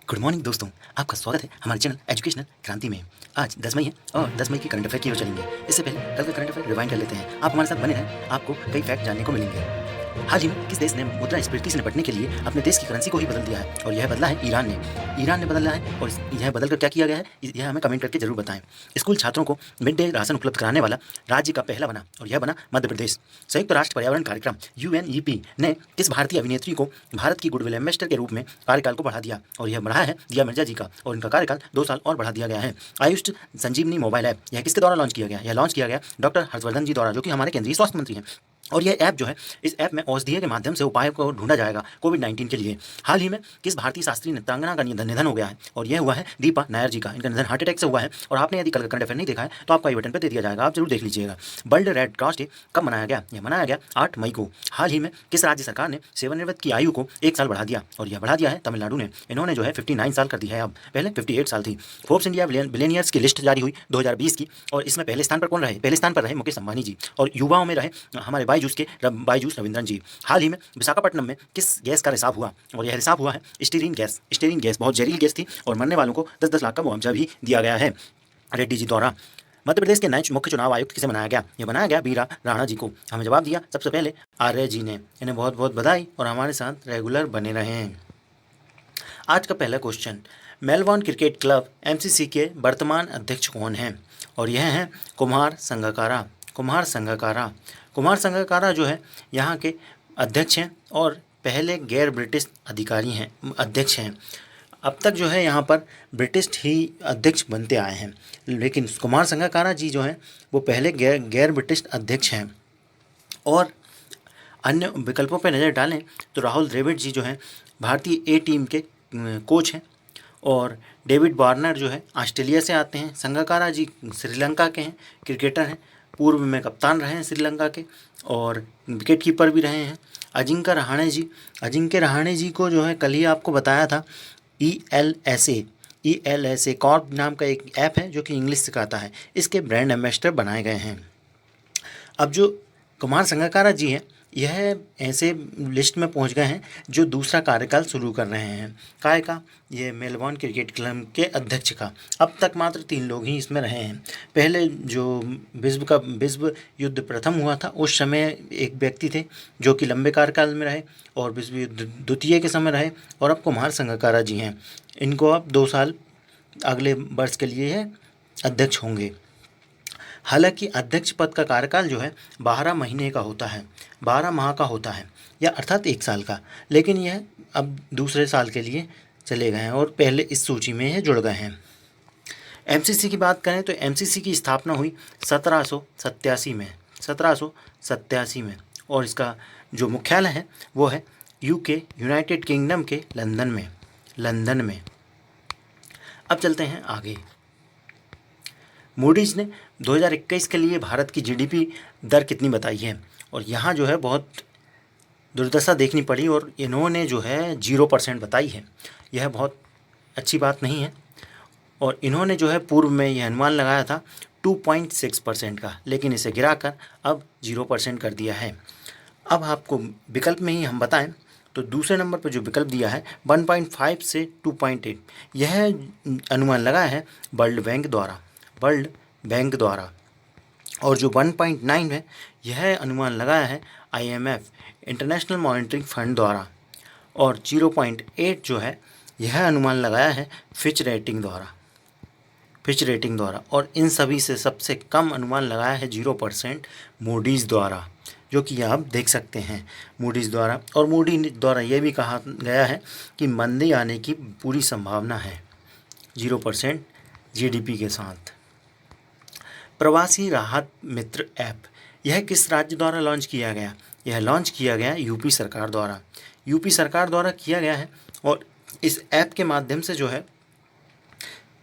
Good morning दोस्तों, आपका स्वागत है हमारे चैनल एजुकेशनल क्रांति में। आज 10 मई है और 10 मई की करंट अफेयर की ओर चलेंगे। इससे पहले कल का करंट अफेयर रिवाइंड कर लेते हैं। आप हमारे साथ बने रहें, आपको कई फैक्ट जानने को मिलेंगे। हाल ही में किस देश ने मुद्रास्फीति से निपटने के लिए अपने देश की करेंसी को ही बदल दिया है? और यह बदला है ईरान ने। ईरान ने बदला है और यह बदल कर क्या किया गया है, यह हमें कमेंट करके जरूर बताएं। स्कूल छात्रों को मिड डे राशन उपलब्ध कराने वाला राज्य का पहला बना और यह बना मध्य प्रदेश। संयुक्त राष्ट्र पर्यावरण कार्यक्रम UNEP ने किस भारतीय अभिनेत्री को भारत की गुडविल एम्बेसडर के रूप में कार्यकाल को बढ़ा दिया? और यह बढ़ा है दिया मिर्जा जी का और इनका कार्यकाल 2 साल और बढ़ा दिया गया है। आयुष संजीवनी मोबाइल ऐप यह किसके द्वारा लॉन्च किया गया? यह लॉन्च किया गया डॉक्टर हर्षवर्धन जी द्वारा, जो कि हमारे केंद्रीय स्वास्थ्य मंत्री हैं। और यह ऐप जो है, इस ऐप में औषधीय के माध्यम से उपाय को ढूंढा जाएगा कोविड-19 के लिए। हाल ही में किस भारतीय शास्त्रीय नृत्यांगना का निधन हो गया है? और यह हुआ है दीपा नायर जी का। इनका निधन हार्ट अटैक से हुआ है। और आपने यदि कल का करंट अफेयर नहीं देखा है तो आपको आई बटन पर दे दिया जाएगा, आप जरूर देख लीजिएगा। वर्ल्ड रेड क्रॉस डे कब मनाया गया? यह मनाया गया 8 मई को। हाल ही में किस राज्य सरकार ने सेवानिवृत्त की आयु को 1 साल बढ़ा दिया? और यह बढ़ा दिया है तमिलनाडु ने। इन्होंने जो है 59 साल कर दी है, अब पहले 58 साल थी। फोर्ब्स इंडिया बिलियनियर्स की लिस्ट जारी हुई 2020 की और इसमें पहले स्थान पर कौन रहे? पहले स्थान पर रहे मुकेश अंबानी जी और युवाओं में रहे हमारे बायजूस रविंद्रन जी। हाल ही में विशाखापट्टनम में किस गैस का रिसाव हुआ? और यह रिसाव हुआ है स्टीरीन गैस। स्टीरीन गैस बहुत जहरीली गैस थी और मरने वालों को 10-10 लाख का मुआवजा भी दिया गया है रेड्डी जी द्वारा। मध्य प्रदेश के नए मुख्य चुनाव आयुक्त किसे बनाया गया? यह बनाया गया बीरा राणा जी को। हमें जवाब दिया सबसे पहले आर्य जी ने। इन्हें बहुत बहुत बधाई और हमारे साथ रेगुलर बने रहें। आज का पहला question, Melbourne cricket club MCC के वर्तमान अध्यक्ष कौन हैं? और यह हैं कुमार संगकारा। कुमार संगकारा। कुमार संगकारा जो है यहाँ के अध्यक्ष हैं और पहले गैर ब्रिटिश अधिकारी हैं, अध्यक्ष हैं। अब तक जो है यहाँ पर ब्रिटिश ही अध्यक्ष बनते आए हैं, लेकिन कुमार संगकारा जी जो हैं वो पहले गैर ब्रिटिश अध्यक्ष हैं। और अन्य विकल्पों पर नज़र डालें तो राहुल द्रविड़ जी जो हैं भारतीय A टीम के कोच हैं और डेविड वार्नर जो है ऑस्ट्रेलिया से आते हैं। संगकारा जी श्रीलंका के हैं, क्रिकेटर हैं, पूर्व में कप्तान रहे हैं श्रीलंका के और विकेट कीपर भी रहे हैं। अजिंक्य रहाणे जी को जो है कल ही आपको बताया था ELSA कॉर्प नाम का एक ऐप है जो कि इंग्लिश सिखाता है, इसके ब्रांड एम्बेसडर बनाए गए हैं। अब जो कुमार संगकारा जी हैं यह ऐसे लिस्ट में पहुंच गए हैं जो दूसरा कार्यकाल शुरू कर रहे हैं। काय का? ये मेलबॉर्न क्रिकेट क्लब के अध्यक्ष का। अब तक मात्र 3 लोग ही इसमें रहे हैं। पहले जो विश्व युद्ध प्रथम हुआ था उस समय एक व्यक्ति थे जो कि लंबे कार्यकाल में रहे और विश्व युद्ध द्वितीय के समय रहे और अब कुमार संगकारा जी हैं। इनको अब 2 साल अगले वर्ष के लिए अध्यक्ष होंगे। हालांकि अध्यक्ष पद का कार्यकाल जो है 12 महीने का होता है, 12 माह का होता है, या अर्थात 1 साल का, लेकिन यह अब दूसरे साल के लिए चले गए हैं और पहले इस सूची में यह जुड़ गए हैं। MCC की बात करें तो MCC की स्थापना हुई 1787 में और इसका जो मुख्यालय है वो है UK यूनाइटेड किंगडम के लंदन में। अब चलते हैं आगे। मूडीज़ ने 2021 के लिए भारत की GDP दर कितनी बताई है? और यहाँ जो है बहुत दुर्दशा देखनी पड़ी और इन्होंने जो है 0% बताई है। यह बहुत अच्छी बात नहीं है और इन्होंने जो है पूर्व में यह अनुमान लगाया था 2.6% का, लेकिन इसे गिराकर अब 0% कर दिया है। अब आपको विकल्प में ही हम बताएं तो दूसरे नंबर पर जो विकल्प दिया है 1.5 से 2.8, यह अनुमान लगाया है वर्ल्ड बैंक द्वारा और जो 1.9 है यह अनुमान लगाया है IMF इंटरनेशनल मॉनेटरी फंड द्वारा और 0.8 जो है यह अनुमान लगाया है फिच रेटिंग द्वारा और इन सभी से सबसे कम अनुमान लगाया है 0% मूडीज़ द्वारा, जो कि आप देख सकते हैं मूडीज़ द्वारा। और मूडी द्वारा यह भी कहा गया है कि मंदी आने की पूरी संभावना है 0% GDP के साथ। प्रवासी राहत मित्र ऐप यह किस राज्य द्वारा लॉन्च किया गया? यह लॉन्च किया गया यूपी सरकार द्वारा किया गया है और इस ऐप के माध्यम से जो है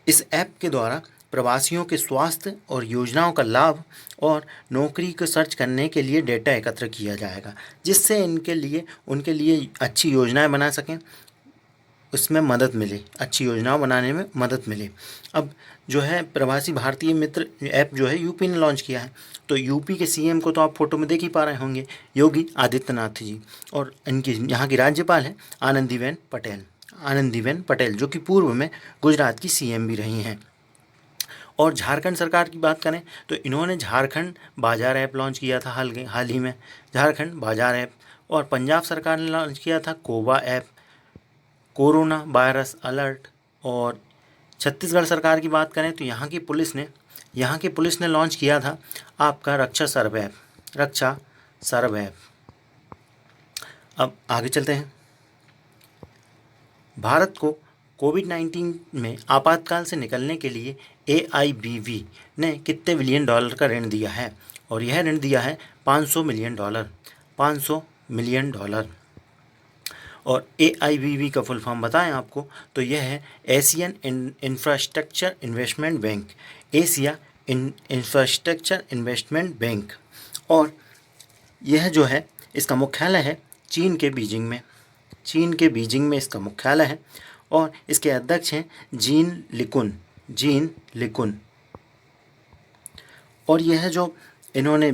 इस ऐप के द्वारा प्रवासियों के स्वास्थ्य और योजनाओं का लाभ और नौकरी को सर्च करने के लिए डेटा एकत्र किया जाएगा, जिससे उनके लिए अच्छी योजनाएं बना सकें, उसमें मदद मिले, अच्छी योजनाओं बनाने में मदद मिले। अब जो है प्रवासी भारतीय मित्र ऐप जो है यूपी ने लॉन्च किया है, तो यूपी के CM को तो आप फोटो में देख ही पा रहे होंगे, योगी आदित्यनाथ जी, और इनकी यहाँ की राज्यपाल है आनंदीबेन आनंदीबेन पटेल, जो कि पूर्व में गुजरात की सीएम भी रही हैं। और झारखंड सरकार की बात करें तो इन्होंने झारखंड बाजार ऐप लॉन्च किया था हाल ही में, झारखंड बाजार ऐप। और पंजाब सरकार ने लॉन्च किया था कोबा ऐप, कोरोना वायरस अलर्ट। और छत्तीसगढ़ सरकार की बात करें तो यहाँ की पुलिस ने लॉन्च किया था आपका रक्षा सर्व ऐप, रक्षा सर्व ऐप। अब आगे चलते हैं। भारत को कोविड-19 में आपातकाल से निकलने के लिए AIBV ने कितने बिलियन डॉलर का ऋण दिया है? और यह ऋण दिया है $500 मिलियन, $500 मिलियन। और AIBV का फुल फॉर्म बताएं आपको तो यह है Asian infrastructure investment bank, Asia infrastructure investment bank. और यह जो है इसका मुख्यालय है चीन के बीजिंग में इसका मुख्यालय है। और इसके अध्यक्ष हैं जीन लिकुन। और यह जो इन्होंने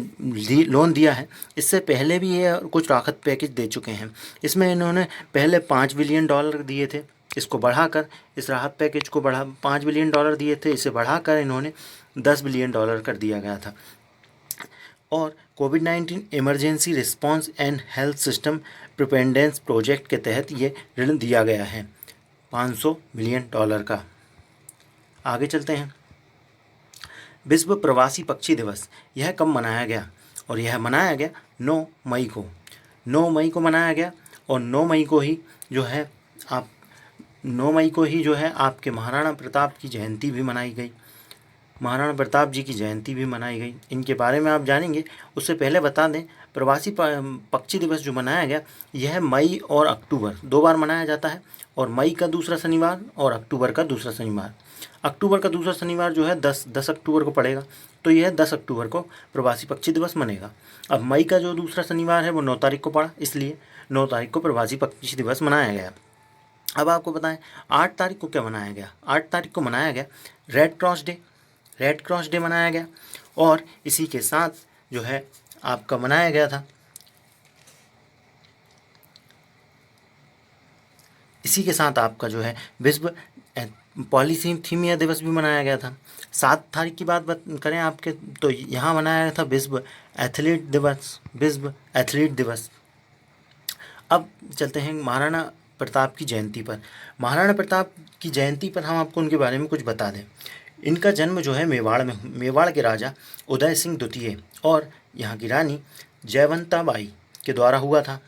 लोन दिया है, इससे पहले भी ये कुछ राहत पैकेज दे चुके हैं। इसमें इन्होंने पहले $5 बिलियन दिए थे, इसको बढ़ाकर इस राहत पैकेज को $5 बिलियन दिए थे, इसे बढ़ाकर इन्होंने $10 बिलियन कर दिया गया था। और COVID emergency response and health system preparedness project के तहत ये ऋण दिया गया है $500 मिलियन का। आगे चलते हैं। विश्व प्रवासी पक्षी दिवस यह कब मनाया गया? और यह मनाया गया 9 मई को। 9 मई को मनाया गया। और 9 मई को ही जो है आपके महाराणा प्रताप की जयंती भी मनाई गई। महाराणा प्रताप जी की जयंती भी मनाई गई। इनके बारे में आप जानेंगे, उससे पहले बता दें प्रवासी पक्षी दिवस जो मनाया गया यह मई और अक्टूबर 2 बार मनाया जाता है। और मई का दूसरा शनिवार और अक्टूबर का दूसरा शनिवार। अक्टूबर का दूसरा शनिवार जो है 10 अक्टूबर को पड़ेगा, तो यह 10 अक्टूबर को प्रवासी पक्षी दिवस मनेगा। अब मई का जो दूसरा शनिवार है वो 9 तारीख को पड़ा, इसलिए 9 तारीख को प्रवासी पक्षी दिवस मनाया गया। अब आपको बताएं 8 तारीख को क्या मनाया गया? 8 तारीख को मनाया गया रेड क्रॉस डे मनाया गया। और इसी के साथ जो है आपका मनाया गया था, इसी के साथ आपका जो है विश्व पॉलीसीथीमिया दिवस भी मनाया गया था। 7 तारीख की बात करें आपके तो यहाँ मनाया गया था विश्व एथलीट दिवस। अब चलते हैं महाराणा प्रताप की जयंती पर। महाराणा प्रताप की जयंती पर हम आपको उनके बारे में कुछ बता दें। इनका जन्म जो है मेवाड़ के राजा उदय सिंह द्वितीय और यहाँ की रानी जयवंता बाई के द्वारा हुआ था।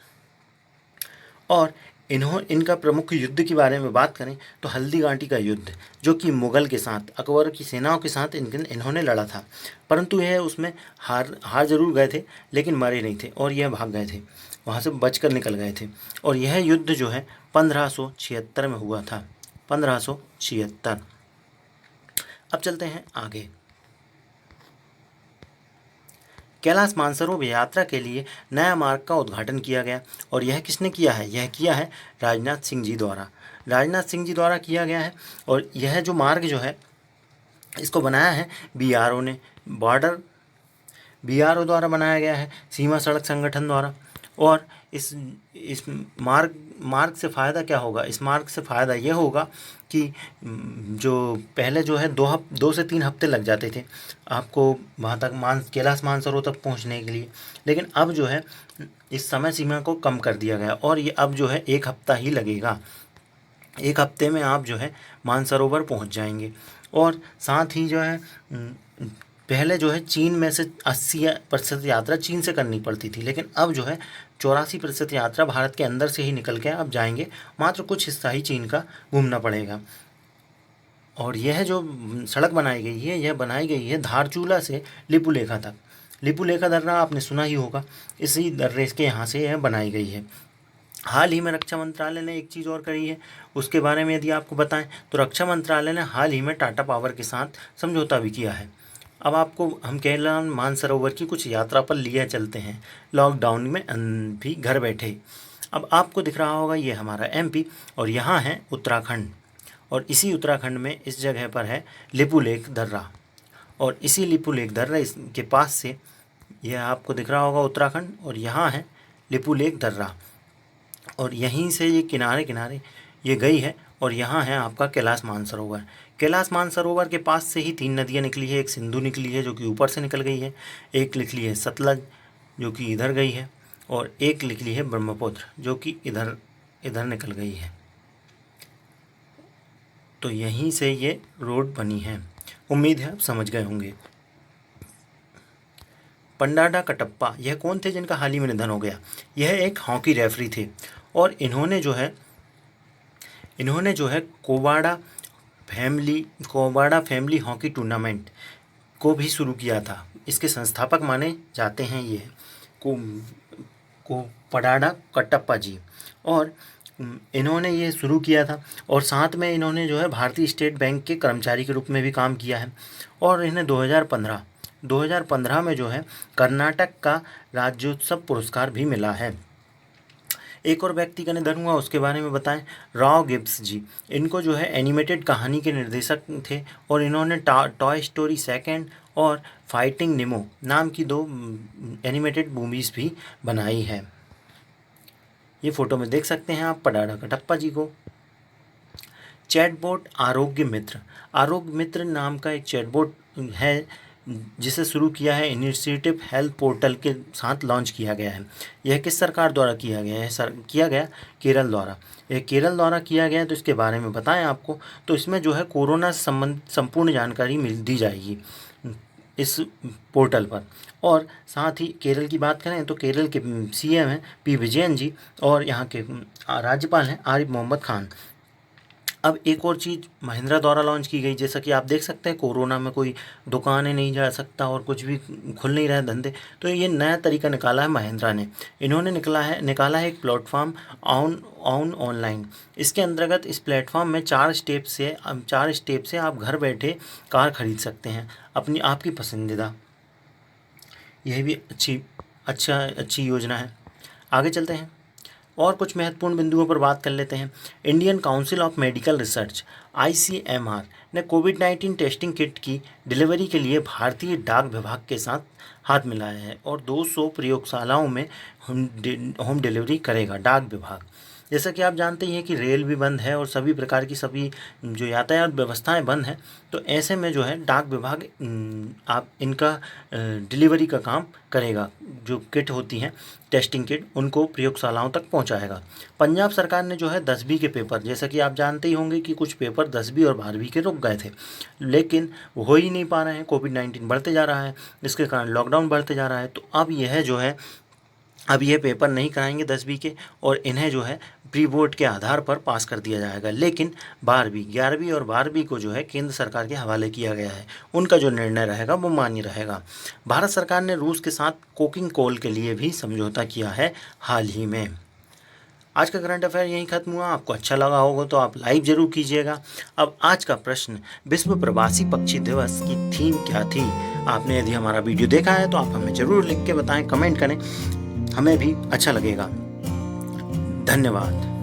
और इनका प्रमुख युद्ध के बारे में बात करें तो हल्दीघाटी का युद्ध, जो कि मुगल के साथ अकबर की सेनाओं के साथ इन्होंने लड़ा था, परंतु यह उसमें हार जरूर गए थे लेकिन मरे नहीं थे और यह भाग गए थे, वहाँ से बचकर निकल गए थे। और यह युद्ध जो है 1576 में हुआ था, 1576। अब चलते हैं आगे। कैलाश मानसरोवर यात्रा के लिए नया मार्ग का उद्घाटन किया गया। और यह किसने किया है? यह किया है राजनाथ सिंह जी द्वारा किया गया है। और यह जो मार्ग जो है इसको बनाया है BRO ने, BRO द्वारा बनाया गया है, सीमा सड़क संगठन द्वारा। और इस मार्ग से फ़ायदा क्या होगा? इस मार्ग से फ़ायदा यह होगा कि जो पहले जो है 2 से 3 हफ्ते लग जाते थे आपको वहाँ तक कैलाश मानसरोवर तक पहुँचने के लिए, लेकिन अब जो है इस समय सीमा को कम कर दिया गया और ये अब जो है 1 हफ्ता ही लगेगा। 1 हफ्ते में आप जो है मानसरोवर पहुँच जाएंगे। और साथ ही जो है पहले जो है चीन में से 80% यात्रा चीन से करनी पड़ती थी, लेकिन अब जो है 84% यात्रा भारत के अंदर से ही निकल के अब जाएंगे, मात्र कुछ हिस्सा ही चीन का घूमना पड़ेगा। और यह जो सड़क बनाई गई है यह बनाई गई है धारचूला से लिपुलेखा तक। लिपुलेखा दर्रा आपने सुना ही होगा, इसी दर्रे के यहाँ से यह बनाई गई है। हाल ही में रक्षा मंत्रालय ने एक चीज़ और करी है, उसके बारे में यदि आपको बताएं तो रक्षा मंत्रालय ने हाल ही में टाटा पावर के साथ समझौता भी किया है। अब आपको हम कैलाश मानसरोवर की कुछ यात्रा पर लिए चलते हैं, लॉकडाउन में भी घर बैठे। अब आपको दिख रहा होगा ये हमारा MP और यहाँ है उत्तराखंड। और इसी उत्तराखंड में इस जगह पर है लिपुलेख दर्रा। और इसी लिपुलेख दर्रा के पास से यह आपको दिख रहा होगा उत्तराखंड, और यहाँ है लिपुलेख दर्रा। और यहीं से ये किनारे किनारे ये गई है और यहाँ है आपका कैलाश मानसरोवर। कैलाश मानसरोवर के पास से ही 3 नदियाँ निकली है। एक सिंधु निकली है जो कि ऊपर से निकल गई है, एक निकली है सतलज जो कि इधर गई है, और एक निकली है ब्रह्मपुत्र जो कि इधर इधर निकल गई है। तो यहीं से ये रोड बनी है। उम्मीद है आप समझ गए होंगे। पंडाडा कटप्पा, यह कौन थे जिनका हाल ही में निधन हो गया? यह एक हॉकी रेफरी थे और इन्होंने जो है कोवाड़ा फैमिली हॉकी टूर्नामेंट को भी शुरू किया था। इसके संस्थापक माने जाते हैं ये पंडाडा कटप्पा जी, और इन्होंने ये शुरू किया था। और साथ में इन्होंने जो है भारतीय स्टेट बैंक के कर्मचारी के रूप में भी काम किया है। और इन्हें 2015 में जो है कर्नाटक का राज्योत्सव पुरस्कार भी मिला है। एक और व्यक्ति का निधन हुआ, उसके बारे में बताएं। रॉ गिब्स जी, इनको जो है एनिमेटेड कहानी के निर्देशक थे और इन्होंने टॉय स्टोरी सेकंड और फाइटिंग निमो नाम की 2 एनिमेटेड मूवीज़ भी बनाई है। ये फ़ोटो में देख सकते हैं आप पंडाडा कटप्पा जी को। चैटबॉट आरोग्य मित्र नाम का एक चैटबॉट है जिसे शुरू किया है इनिशिएटिव हेल्थ पोर्टल के साथ लॉन्च किया गया है। यह किस सरकार द्वारा किया गया है? किया गया केरल द्वारा। यह केरल द्वारा किया गया है, तो इसके बारे में बताएं आपको। तो इसमें जो है कोरोना से संपूर्ण जानकारी दी जाएगी इस पोर्टल पर। और साथ ही केरल की बात करें तो केरल के CM हैं P विजयन जी, और यहाँ के राज्यपाल हैं आरिफ मोहम्मद खान। अब एक और चीज़ महिंद्रा द्वारा लॉन्च की गई, जैसा कि आप देख सकते हैं कोरोना में कोई दुकानें नहीं जा सकता और कुछ भी खुल नहीं रहे धंधे, तो ये नया तरीका निकाला है महिंद्रा ने। इन्होंने निकाला है एक प्लेटफॉर्म ऑनलाइन। इसके अंतर्गत इस प्लेटफॉर्म में 4 स्टेप से आप घर बैठे कार खरीद सकते हैं अपनी आपकी पसंदीदा। यह भी अच्छी योजना है। आगे चलते हैं और कुछ महत्वपूर्ण बिंदुओं पर बात कर लेते हैं। Indian council of medical research ICMR ने कोविड-19 टेस्टिंग किट की डिलीवरी के लिए भारतीय डाक विभाग के साथ हाथ मिलाया है और 200 प्रयोगशालाओं में होम डिलीवरी करेगा डाक विभाग। जैसा कि आप जानते ही हैं कि रेल भी बंद है और सभी प्रकार की जो यातायात व्यवस्थाएं बंद हैं, तो ऐसे में जो है डाक विभाग आप इनका डिलीवरी का काम करेगा। जो किट होती हैं टेस्टिंग किट, उनको प्रयोगशालाओं तक पहुंचाएगा। पंजाब सरकार ने जो है 10वीं के पेपर, जैसा कि आप जानते ही होंगे कि कुछ पेपर 10वीं और 12वीं के रुक गए थे, लेकिन हो ही नहीं पा रहे हैं। कोविड-19 बढ़ते जा रहा है, इसके कारण लॉकडाउन बढ़ते जा रहा है। तो अब यह पेपर नहीं कराएंगे 10वीं के, और इन्हें जो है प्री बोर्ड के आधार पर पास कर दिया जाएगा। लेकिन 12वीं 11वीं और 12वीं को जो है केंद्र सरकार के हवाले किया गया है। उनका जो निर्णय रहेगा वो मान्य रहेगा। भारत सरकार ने रूस के साथ कोकिंग कोल के लिए भी समझौता किया है हाल ही में। आज का करंट अफेयर यहीं खत्म हुआ। आपको अच्छा लगा होगा तो आप लाइक ज़रूर कीजिएगा। अब आज का प्रश्न, विश्व प्रवासी पक्षी दिवस की थीम क्या थी? आपने यदि हमारा वीडियो देखा है तो आप हमें ज़रूर लिख के बताएं, कमेंट करें, हमें भी अच्छा लगेगा। धन्यवाद।